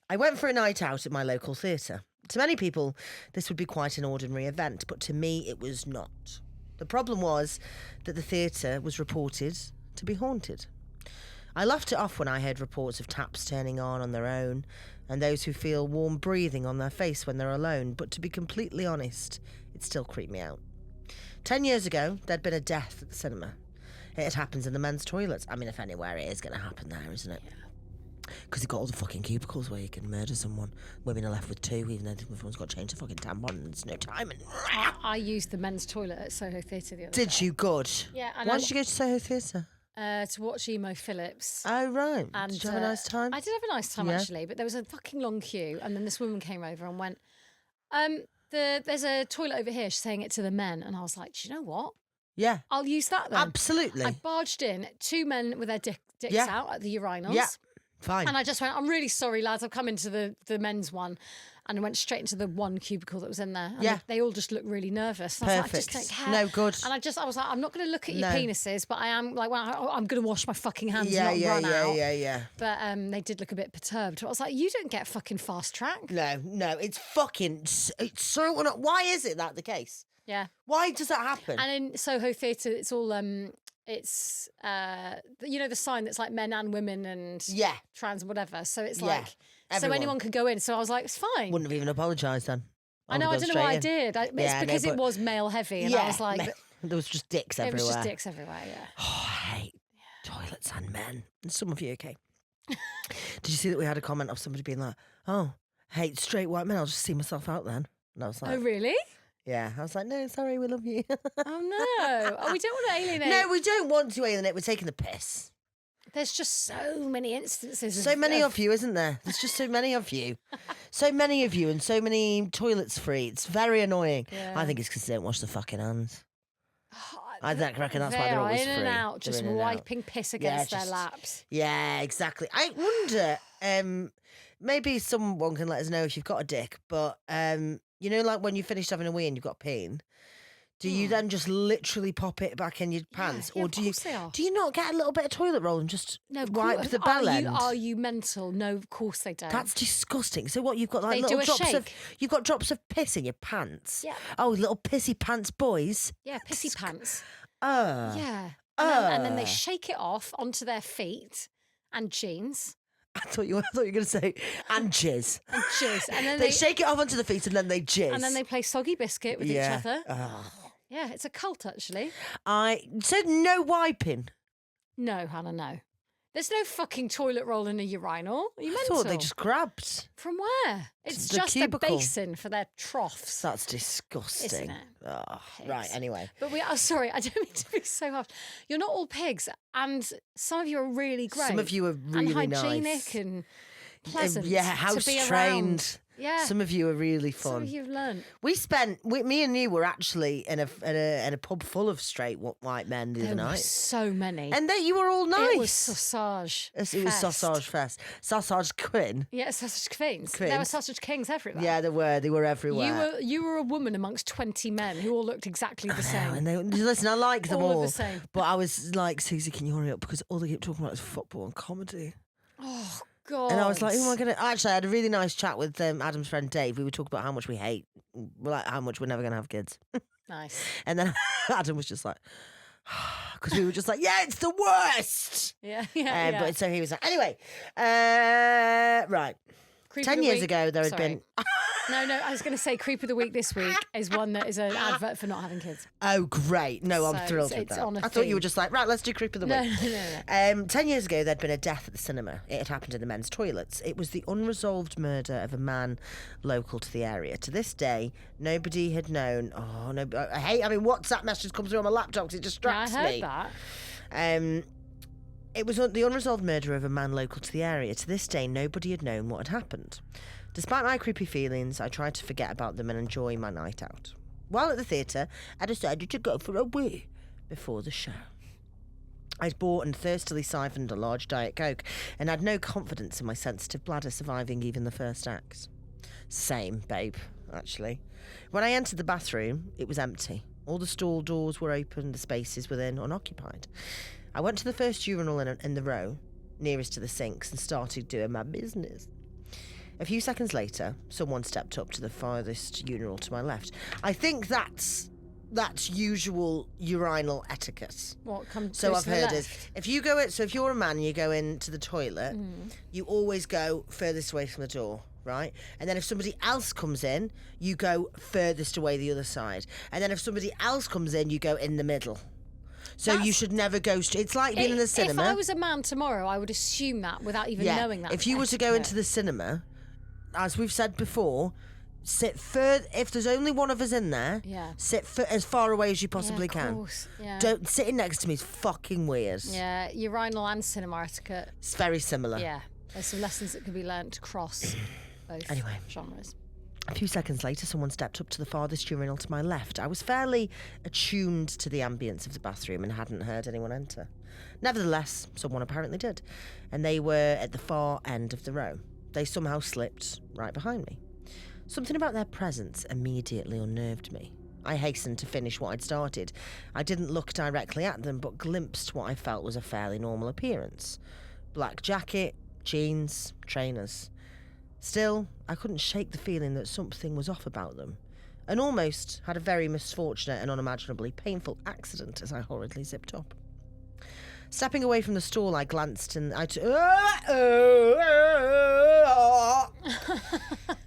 I went for a night out at my local theatre. To many people, this would be quite an ordinary event, but to me, it was not. The problem was that the theatre was reported to be haunted. I laughed it off when I heard reports of taps turning on their own and those who feel warm breathing on their face when they're alone, but to be completely honest, it still creeped me out. 10 years ago, there'd been a death at the cinema. It happens in the men's toilets. I mean, if anywhere, it is going to happen there, isn't it? Because you've got all the fucking cubicles where you can murder someone. Women are left with two, even though everyone's got to change the fucking tampon and there's no time. And I used the men's toilet at Soho Theatre the other day. Did you? Good. Yeah. Why did you go to Soho Theatre? to watch Emo Phillips. Oh, right. And, did you have a nice time? I did have a nice time, Yeah. actually, but there was a fucking long queue. And then this woman came over and went, there's a toilet over here. She's saying it to the men. And I was like, do you know what? Yeah. I'll use that then. Absolutely. I barged in, 2 men with their dicks Yeah. out at the urinals. Yeah. Fine. And I just went, I'm really sorry, lads. I've come into the men's one. And I went straight into the one cubicle that was in there. And Yeah. they all just looked really nervous. And I was like, I Perfect. just don't care. No, good. And I was like, I'm not going to look at your No. penises, but I am like, well, I'm going to wash my fucking hands Yeah, and not run out. yeah. But they did look a bit perturbed. I was like, you don't get fucking fast track. No, it's fucking. It's so. Why is it that the case? Yeah. Why does that happen? And in Soho Theatre, it's all it's the sign that's like men and women and Yeah. trans and whatever. So it's Yeah. like Everyone. so anyone could go in. So I was like, it's fine. Wouldn't have even apologised then. I know. I don't know why I did. It's Yeah, I know, because it but- was male heavy, and I was like, there was just dicks it everywhere. was just dicks everywhere. Yeah. Oh, I hate toilets and men. And some of you, okay. Did you see that we had a comment of somebody being like, "Oh, hate straight white men. I'll just see myself out then." And I was like, Oh really? "Yeah." I was like, "No, sorry, we love you." Oh no. Oh, we don't want to alienate. No, we don't want to alienate. We're taking the piss. There's just so many instances. So many of you, isn't there? There's just so many of you. So many of you and so many toilets free. It's very annoying. Yeah. I think it's because they don't wash the fucking hands. I reckon that's why They they're are always in and free. out, They're just in and out. wiping piss against their just- laps. Yeah, exactly. I wonder, maybe someone can let us know if you've got a dick, but like when you finished having a wee and you've got pain, do you then just literally pop it back in your pants, yeah, or of course they are. do you not get a little bit of toilet roll and just No, wipe the bell end? Are you mental? No, of course they don't. That's disgusting. So what, you've got like They little do a drops of shake. you've got drops of piss in your pants. Yeah. Oh, little pissy pants boys. Yeah, pissy pants. Uh Yeah. And then they shake it off onto their feet and jeans I thought you were going to say and jizz. and jizz. And then They shake it off onto the feet and then they jizz. and then they play soggy biscuit with yeah. each other. Oh. Yeah, it's a cult actually. So no wiping. No, Hannah, no. There's no fucking toilet roll in a urinal. Are you I mental? thought they just grabbed. From where? It's The just cubicle. a basin for their troughs. That's disgusting. Isn't it? Oh, right, anyway. But sorry, I don't mean to be so harsh. You're not all pigs, and some of you are really great. Some of you are really and hygienic nice. and pleasant. Yeah, to house be around. trained. Yeah, Some of you are really some fun. of you've learned. Me and you were actually in a pub full of straight white men the other There were night. so many. And you were all nice. It was sausage. It was fest. sausage fest. Sausage queen. Yeah, sausage queens. There were Queens. sausage kings everywhere. Yeah, they were everywhere. You were a woman amongst 20 men who all looked exactly the same. And listen, I like them All all. of the same. But I was like, Susie, can you hurry up? Because all they keep talking about is football and comedy. Oh God. And I was like, who am I going to... Actually, I had a really nice chat with Adam's friend Dave. We were talking about how much we hate, like how much we're never going to have kids. Nice. And then Adam was just like... Because we were just like, yeah, it's the worst. Yeah, yeah. But so he was like, anyway, right. Creep 10 of the years week- ago, there had Sorry. been... No, I was going to say Creep of the Week this week is one that is an advert for not having kids. Oh, great. No, I'm So thrilled with it's that. on a I thought you theme. were just like, right, let's do Creep of the No, Week. no. 10 years ago, there'd been a death at the cinema. It had happened in the men's toilets. It was the unresolved murder of a man local to the area. To this day, nobody had known. Oh, no. WhatsApp messages come through on my laptop because it Yeah, I distracts heard me. that. It was the unresolved murder of a man local to the area. To this day, nobody had known what had happened. Despite my creepy feelings, I tried to forget about them and enjoy my night out. While at the theatre, I decided to go for a wee before the show. I'd bought and thirstily siphoned a large Diet Coke and had no confidence in my sensitive bladder surviving even the first act. Same, babe, actually. When I entered the bathroom, it was empty. All the stall doors were open, the spaces within unoccupied. I went to the first urinal in the row, nearest to the sinks, and started doing my business. A few seconds later, someone stepped up to the farthest urinal to my left. I think that's usual urinal etiquette. What comes So goes I've to the heard left? is if you go in, so if you're a man and you go into the toilet, you always go furthest away from the door, right? And then if somebody else comes in, you go furthest away the other side. And then if somebody else comes in, you go in the middle. So you That's- should never go straight. It's like being in the cinema. If I was a man tomorrow, I would assume that without even knowing that. If you were to go etiquette. into the cinema, as we've said before, sit further. If there's only one of us in there, sit as far away as you possibly can. Course. Yeah. Don't sitting next to me is fucking weird. Yeah, urinal and cinema etiquette. It's very similar. Yeah, there's some lessons that can be learnt across both genres. A few seconds later, someone stepped up to the farthest urinal to my left. I was fairly attuned to the ambience of the bathroom and hadn't heard anyone enter. Nevertheless, someone apparently did, and they were at the far end of the row. They somehow slipped right behind me. Something about their presence immediately unnerved me. I hastened to finish what I'd started. I didn't look directly at them, but glimpsed what I felt was a fairly normal appearance. Black jacket, jeans, trainers. Still, I couldn't shake the feeling that something was off about them, and almost had a very misfortunate and unimaginably painful accident as I hurriedly zipped up. Stepping away from the stall, I glanced and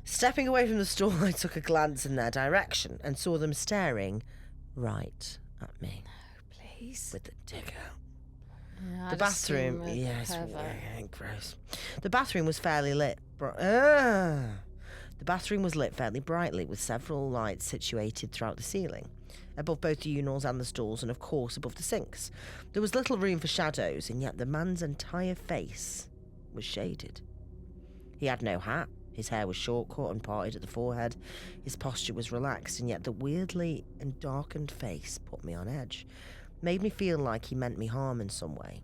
Stepping away from the stall, I took a glance in their direction and saw them staring right at me. No, please. With the dick out. Yeah, the bathroom, it's gross. The bathroom was fairly lit. The bathroom was lit fairly brightly, with several lights situated throughout the ceiling, above both the urinals and the stalls, and of course above the sinks. There was little room for shadows, and yet the man's entire face was shaded. He had no hat. His hair was short cut and parted at the forehead. His posture was relaxed, and yet the weirdly and darkened face put me on edge. Made me feel like he meant me harm in some way.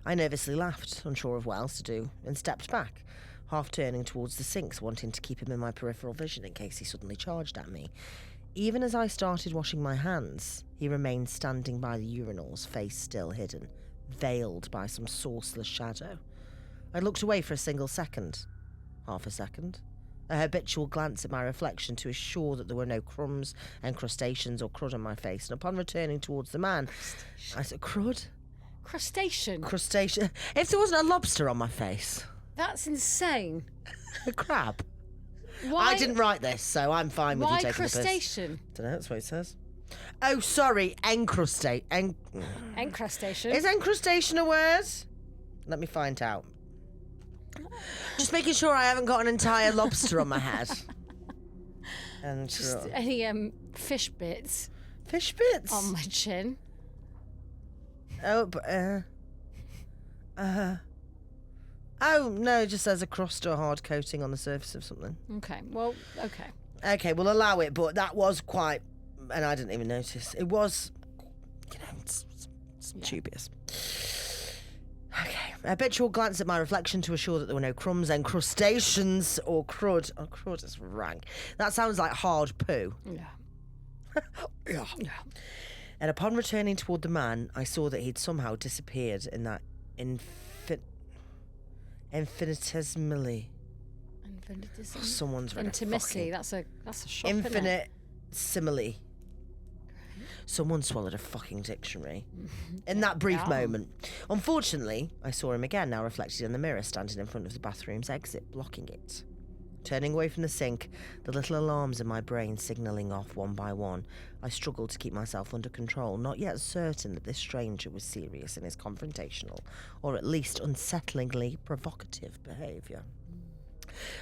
I nervously laughed, unsure of what else to do, and stepped back, half turning towards the sinks, wanting to keep him in my peripheral vision in case he suddenly charged at me. Even as I started washing my hands, he remained standing by the urinals, face still hidden, veiled by some sourceless shadow. I looked away for a single second, half a second, a habitual glance at my reflection to assure that there were no crumbs, encrustations, or crud on my face, and upon returning towards the man, I said, crud? Crustacean? Crustacean. If there wasn't a lobster on my face. That's insane. A crab. Why? I didn't write this, so I'm fine with you taking the piss. Why crustacean? I don't know, that's what it says. Oh, sorry, encrustation. Is encrustation a word? Let me find out. Just making sure I haven't got an entire lobster on my head. And just any fish bits. Fish bits? On my chin. Oh, but, oh, no, it just says a crust or hard coating on the surface of something. Okay, well, okay. Okay, we'll allow it, but that was quite, and I didn't even notice. It was, it's dubious. Okay, a habitual glance at my reflection to assure that there were no crumbs, encrustations, or crud. Oh, crud is rank. That sounds like hard poo. Yeah. Yeah. And upon returning toward the man, I saw that he'd somehow disappeared in that infinitesimally. Oh, someone's read Intimacy. That's a shop. Infinite simile. Someone swallowed a fucking dictionary. In that brief moment. Unfortunately, I saw him again, now reflected in the mirror, standing in front of the bathroom's exit, blocking it. Turning away from the sink, the little alarms in my brain signalling off one by one, I struggled to keep myself under control, not yet certain that this stranger was serious in his confrontational, or at least unsettlingly provocative behaviour.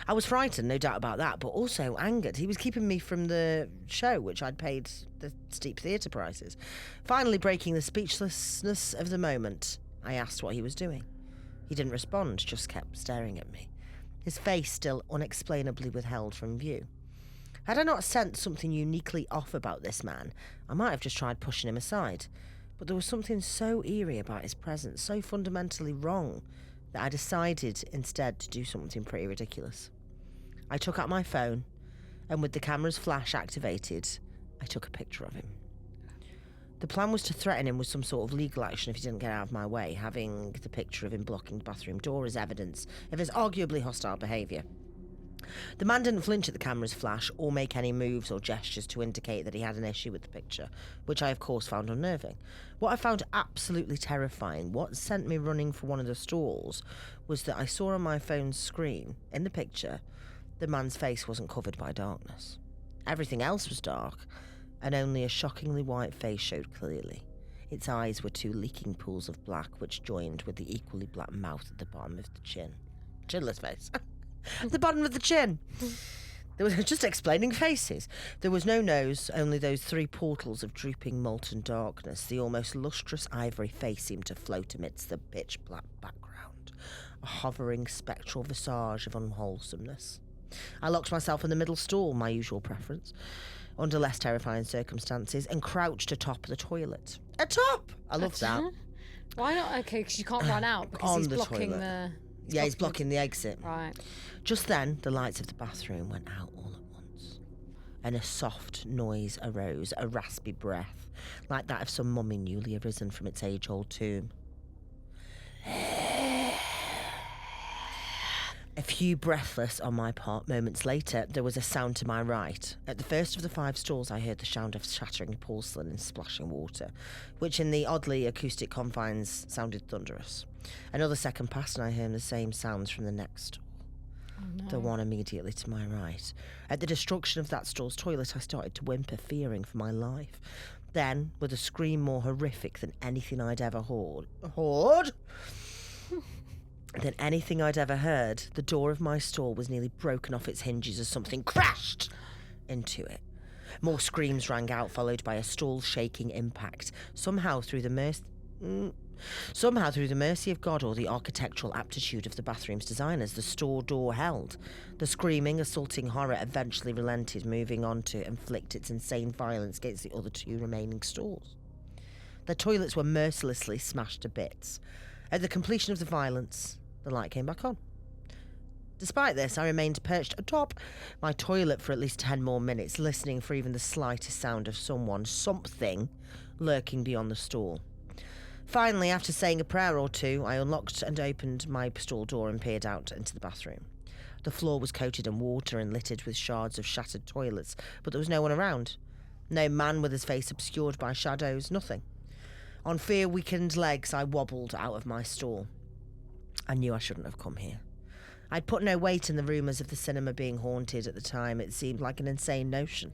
I was frightened, no doubt about that, but also angered. He was keeping me from the show, which I'd paid the steep theatre prices. Finally breaking the speechlessness of the moment, I asked what he was doing. He didn't respond, just kept staring at me, his face still unexplainably withheld from view. Had I not sensed something uniquely off about this man, I might have just tried pushing him aside, but there was something so eerie about his presence, so fundamentally wrong, that I decided instead to do something pretty ridiculous. I took out my phone, and with the camera's flash activated, I took a picture of him. The plan was to threaten him with some sort of legal action if he didn't get out of my way, having the picture of him blocking the bathroom door as evidence of his arguably hostile behaviour. The man didn't flinch at the camera's flash or make any moves or gestures to indicate that he had an issue with the picture, which I of course found unnerving. What I found absolutely terrifying, what sent me running for one of the stalls, was that I saw on my phone's screen, in the picture, the man's face wasn't covered by darkness. Everything else was dark, and only a shockingly white face showed clearly. Its eyes were two leaking pools of black, which joined with the equally black mouth at the bottom of the chin. Chinless face. The bottom of the chin. There was just explaining faces. There was no nose, only those 3 portals of drooping molten darkness. The almost lustrous ivory face seemed to float amidst the pitch black background, a hovering spectral visage of unwholesomeness. I locked myself in the middle stall, my usual preference, under less terrifying circumstances, and crouched atop the toilet. Atop! I love that. Why not? Okay, because you can't run out because On he's the blocking toilet. the... He's blocking the exit. Right. Just then, the lights of the bathroom went out all at once, and a soft noise arose, a raspy breath, like that of some mummy newly arisen from its age-old tomb. A few breathless on my part moments later, there was a sound to my right. At the first of the 5 stalls, I heard the sound of shattering porcelain and splashing water, which in the oddly acoustic confines sounded thunderous. Another second passed and I heard the same sounds from the next stall. Oh, no. The one immediately to my right. At the destruction of that stall's toilet, I started to whimper, fearing for my life. Then, with a scream more horrific than anything I'd ever heard, the door of my stall was nearly broken off its hinges as something crashed into it. More screams rang out, followed by a stall-shaking impact. Somehow through the mercy of God or the architectural aptitude of the bathroom's designers, the store door held. The screaming, assaulting horror eventually relented, moving on to inflict its insane violence against the other 2 remaining stalls. The toilets were mercilessly smashed to bits. At the completion of the violence, the light came back on. Despite this, I remained perched atop my toilet for at least 10 more minutes, listening for even the slightest sound of something lurking beyond the stall. Finally, after saying a prayer or 2, I unlocked and opened my stall door and peered out into the bathroom. The floor was coated in water and littered with shards of shattered toilets, but there was no one around. No man with his face obscured by shadows, nothing. On fear-weakened legs, I wobbled out of my stall. I knew I shouldn't have come here. I'd put no weight in the rumours of the cinema being haunted at the time. It seemed like an insane notion.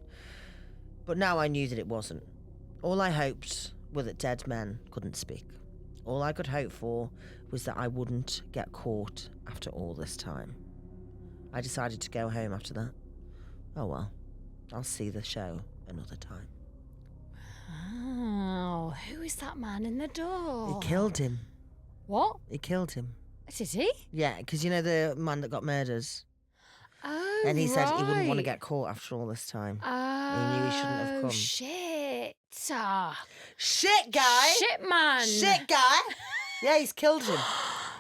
But now I knew that it wasn't. All I hoped were that dead men couldn't speak. All I could hope for was that I wouldn't get caught after all this time. I decided to go home after that. Oh well, I'll see the show another time. Oh, who is that man in the door? He killed him. What? He killed him. Did he? Yeah, because you know the man that got murdered? Oh, And he said he wouldn't want to right. get caught after all this time. Oh, He knew he shouldn't have come. Shit. Shit, guy! Shit, man. Shit, guy! Yeah, he's killed him.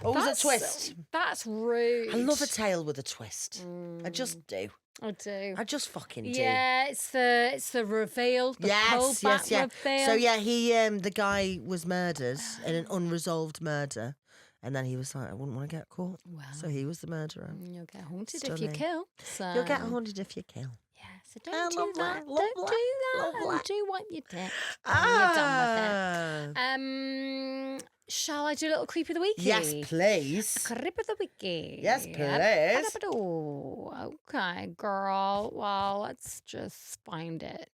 Always That's a twist. That's rude. I love a tale with a twist. I just do. I do. I just fucking do. Yeah, it's the reveal, the pullback reveal. So yeah, the guy was murdered in an unresolved murder, and then he was like, I wouldn't want to get caught. Well, So he was the murderer. you'll get haunted if you Stunning. kill. So You'll get haunted if you kill. yeah, so don't do lovely, that. lovely, Don't do that. lovely. And do wipe your dick. when you're done with Ah. it. Shall I do a little creep of the week? Yes, please. Creep of the week. Yes, please. Okay, girl. Well, let's just find it.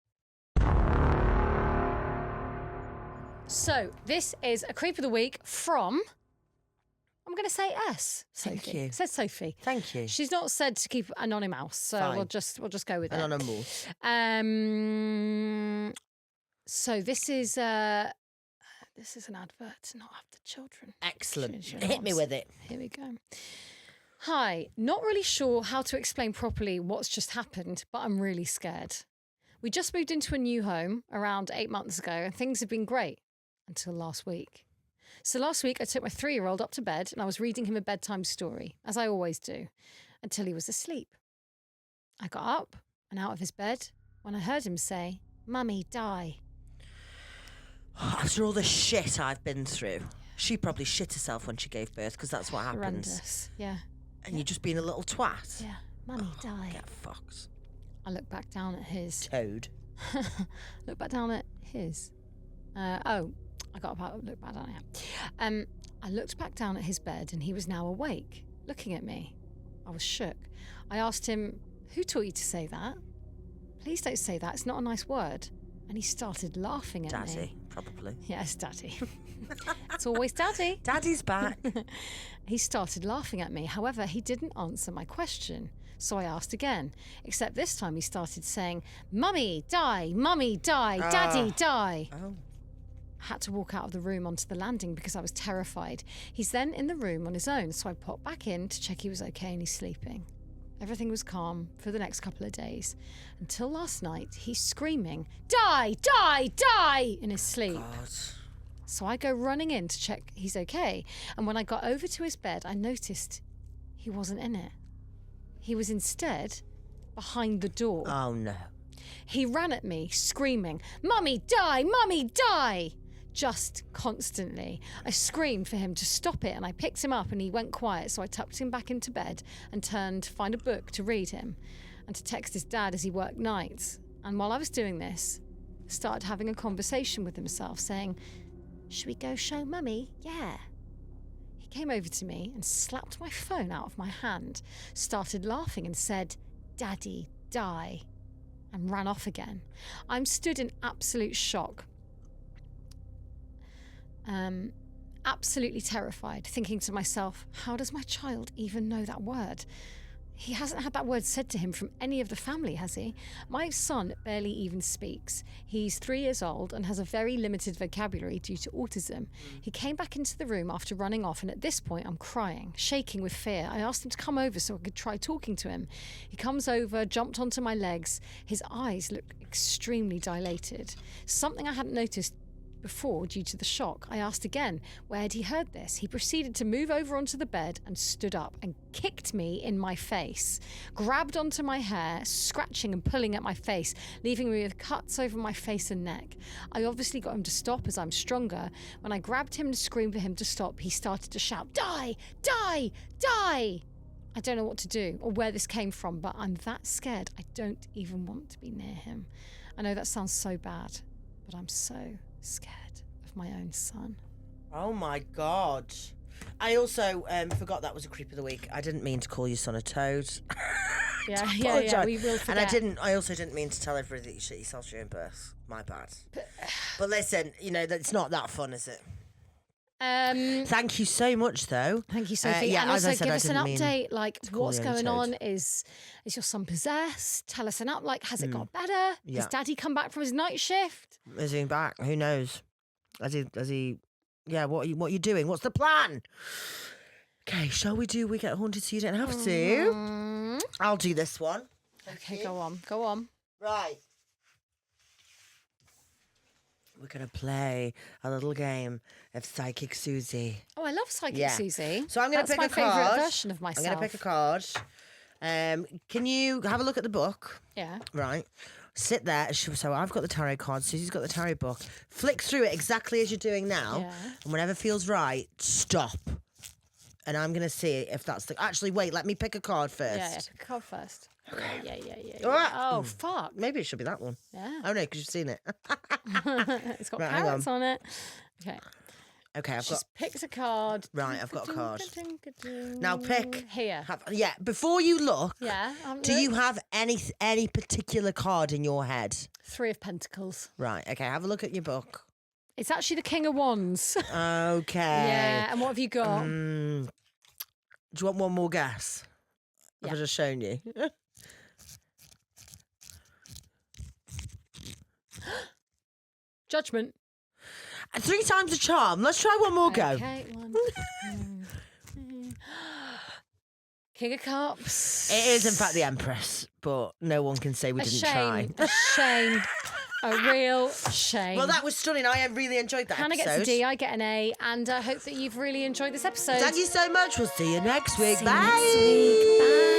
So, this is a creep of the week from, I'm going to say S. Sophie. Thank you. It says Sophie. Thank you. She's not said to keep anonymous, so Fine. we'll just go with it. Anonymous. So this is an advert, not after children. Excellent. Children Hit me ones. with it. Here we go. Hi, not really sure how to explain properly what's just happened, but I'm really scared. We just moved into a new home around 8 months ago, and things have been great until last week. So last week, I took my 3-year-old up to bed, and I was reading him a bedtime story, as I always do, until he was asleep. I got up and out of his bed when I heard him say, "Mummy, die." After all the shit I've been through, she probably shit herself when she gave birth because that's what happens. Horrendous. Yeah. And you're just being a little twat. Yeah. Mummy, die. Get fucked. I looked back down at his. Toad. Look back down at his. I got up, looked back down at I looked back down at his bed and he was now awake, looking at me. I was shook. I asked him, "Who taught you to say that? Please don't say that. It's not a nice word." And he started laughing at me. Daddy, probably. Yes, Daddy. It's always Daddy. Daddy's back. He started laughing at me. However, he didn't answer my question. So I asked again, except this time he started saying, "Mummy, die, daddy, die." Oh. I had to walk out of the room onto the landing because I was terrified. He's then in the room on his own, so I popped back in to check he was okay and he's sleeping. Everything was calm for the next couple of days, until last night he's screaming, "Die, die, die," in his sleep. God. So I go running in to check he's okay, and when I got over to his bed, I noticed he wasn't in it. He was instead behind the door. Oh, no. He ran at me, screaming, "Mummy, die! Mummy, die!" Just constantly. I screamed for him to stop it, and I picked him up and he went quiet, so I tucked him back into bed and turned to find a book to read him and to text his dad as he worked nights. And while I was doing this, I started having a conversation with himself, saying, "Should we go show Mummy? Yeah." He came over to me and slapped my phone out of my hand, started laughing and said, "Daddy, die," and ran off again. I'm stood in absolute shock. Absolutely terrified, thinking to myself, how does my child even know that word? He hasn't had that word said to him from any of the family, has he? My son barely even speaks. He's 3 years old and has a very limited vocabulary due to autism. He came back into the room after running off, and at this point I'm crying, shaking with fear. I asked him to come over so I could try talking to him. He comes over, jumped onto my legs. His eyes look extremely dilated. Something I hadn't noticed before due to the shock. I asked again, where had he heard this? He proceeded to move over onto the bed and stood up and kicked me in my face, grabbed onto my hair, scratching and pulling at my face, leaving me with cuts over my face and neck. I obviously got him to stop as I'm stronger. When I grabbed him to scream for him to stop, he started to shout, "Die, die, die!" I don't know what to do or where this came from, but I'm that scared I don't even want to be near him. I know that sounds so bad, but I'm so scared of my own son. Oh my God. I also forgot that was a creep of the week. I didn't mean to call your son a toad. Yeah, we will forget. And I also didn't mean to tell everybody that you shit yourself during birth. My bad. But listen, it's not that fun, is it? Thank you so much, though. Thank you, Sophie. Yeah, and as also I said, give I us an didn't mean update, like to call what's you a going toad. on. Is your son possessed? Tell us an up. Like, has it got better? Yeah. Has Daddy come back from his night shift? Is he back? Who knows? Has he? Yeah. What are you doing? What's the plan? Okay, shall we get haunted so you don't have to? I'll do this one. Okay, go on. Right. We're going to play a little game of Psychic Susie. Oh, I love Psychic Susie. So I'm going to pick a card. That's my favourite version of myself. I'm going to pick a card. Can you have a look at the book? Yeah. Right. Sit there. So I've got the tarot card. Susie's got the tarot book. Flick through it exactly as you're doing now. Yeah. And whenever feels right, stop. And I'm going to see if that's the... Actually, wait. Let me pick a card first. Yeah, pick a card first. Yeah. Ah! Oh, fuck. Maybe it should be that one. Yeah. Oh, no, because you've seen it. It's got Right, hang parrots on it. Okay. Okay, I've got... She's picked a card. Right, I've got a card. Now Now pick. Here. Before you look, Yeah. do you have any particular card in your head? 3 of Pentacles. Right, okay, have a look at your book. It's actually the King of Wands. Okay. Yeah, and what have you got? Do you want one more guess? Yeah. I've just shown you. Judgment. 3 times the charm. Let's try one more go. Okay, 1, 2, 3. King of Cups. It is, in fact, the Empress, but no one can say we didn't try. A shame. A real shame. Well, that was stunning. I really enjoyed that Hannah episode. gets a D, I get an A, and I hope that you've really enjoyed this episode. Thank you so much. We'll see you next week. See Bye. you next week. Bye.